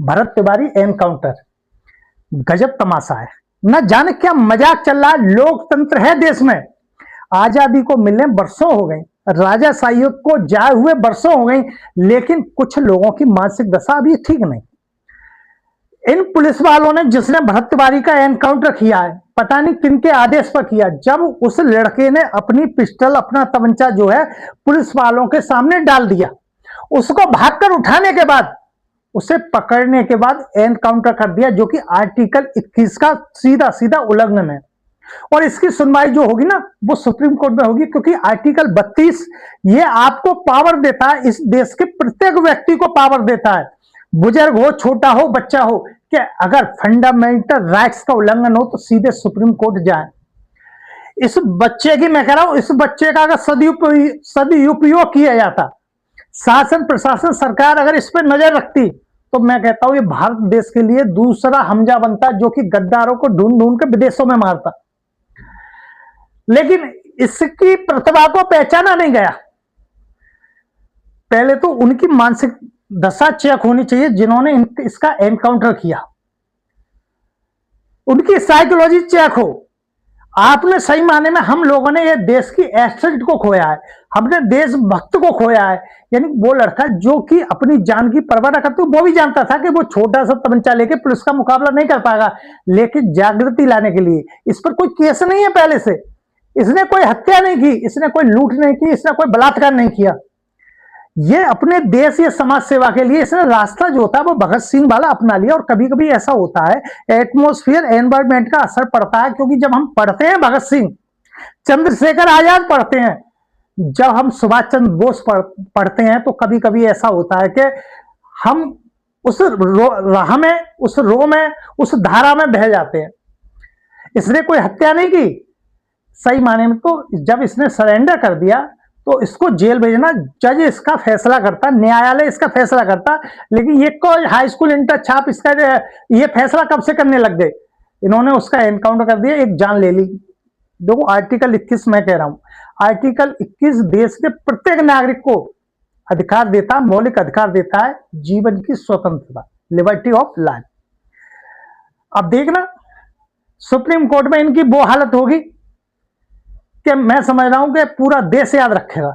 Bharat Tiwari encounter, गजब तमाशा है। न जाने क्या मजाक चल रहा है। लोकतंत्र है देश में, आजादी को मिलने वर्षों हो गए, राजाशाही को जाए हुए वर्षों हो गई, लेकिन कुछ लोगों की मानसिक दशा अभी ठीक नहीं। इन पुलिस वालों ने जिसने भरत तिवारी का एनकाउंटर किया है, पता नहीं किनके आदेश पर किया। जब उस लड़के ने अपनी पिस्टल, अपना तमंचा जो है पुलिस वालों के सामने डाल दिया, उसको भागकर उठाने के बाद, उसे पकड़ने के बाद एनकाउंटर कर दिया, जो कि आर्टिकल 21 का सीधा सीधा उल्लंघन है। और इसकी सुनवाई जो होगी ना, वो सुप्रीम कोर्ट में होगी, क्योंकि आर्टिकल 32 ये आपको पावर देता है, इस देश के प्रत्येक व्यक्ति को पावर देता है, बुजुर्ग हो, छोटा हो, बच्चा हो, कि अगर फंडामेंटल राइट्स का उल्लंघन हो तो सीधे सुप्रीम कोर्ट जाए। इस बच्चे की, मैं कह रहा हूं, इस बच्चे का अगर सदुपयोग किया जाता, शासन प्रशासन सरकार अगर इस पर नजर रखती, तो मैं कहता हूं ये भारत देश के लिए दूसरा हमजा बनता, जो कि गद्दारों को ढूंढ ढूंढ के विदेशों में मारता। लेकिन इसकी प्रतिभा को पहचाना नहीं गया। पहले तो उनकी मानसिक दशा चेक होनी चाहिए जिन्होंने इसका एनकाउंटर किया, उनकी साइकोलॉजी चेक हो। आपने सही माने में, हम लोगों ने ये देश की एसेट को खोया है, हमने देशभक्त को खोया है। यानी वो लड़का जो कि अपनी जान की परवाह न करते, वो भी जानता था कि वो छोटा सा तमंचा लेके पुलिस का मुकाबला नहीं कर पाएगा, लेकिन जागृति लाने के लिए, इस पर कोई केस नहीं है पहले से, इसने कोई हत्या नहीं की, इसने कोई लूट नहीं की, इसने कोई बलात्कार नहीं किया, ये अपने देश या समाज सेवा के लिए इसने रास्ता जो होता है वो भगत सिंह वाला अपना लिया। और कभी कभी ऐसा होता है, एटमॉस्फेयर, एनवायरमेंट का असर पड़ता है, क्योंकि जब हम पढ़ते हैं भगत सिंह, चंद्रशेखर आजाद पढ़ते हैं, जब हम सुभाष चंद्र बोस पढ़ते हैं, तो कभी कभी ऐसा होता है कि हम उस राह में, उस रो में, उस धारा में बह जाते हैं। इसने कोई हत्या नहीं की सही माने में, तो जब इसने सरेंडर कर दिया तो इसको जेल भेजना, जज इसका फैसला करता, न्यायालय इसका फैसला करता। लेकिन ये कोई हाई स्कूल इंटर छाप इसका ये फैसला कब से करने लग गए, इन्होंने उसका एनकाउंटर कर दिया, एक जान ले ली। देखो आर्टिकल 21 मैं कह रहा हूं, आर्टिकल 21 देश के प्रत्येक नागरिक को अधिकार देता, मौलिक अधिकार देता है, जीवन की स्वतंत्रता, लिबर्टी ऑफ लाइफ। अब देखना सुप्रीम कोर्ट में इनकी वो हालत होगी कि मैं समझ रहा हूं कि पूरा देश याद रखेगा।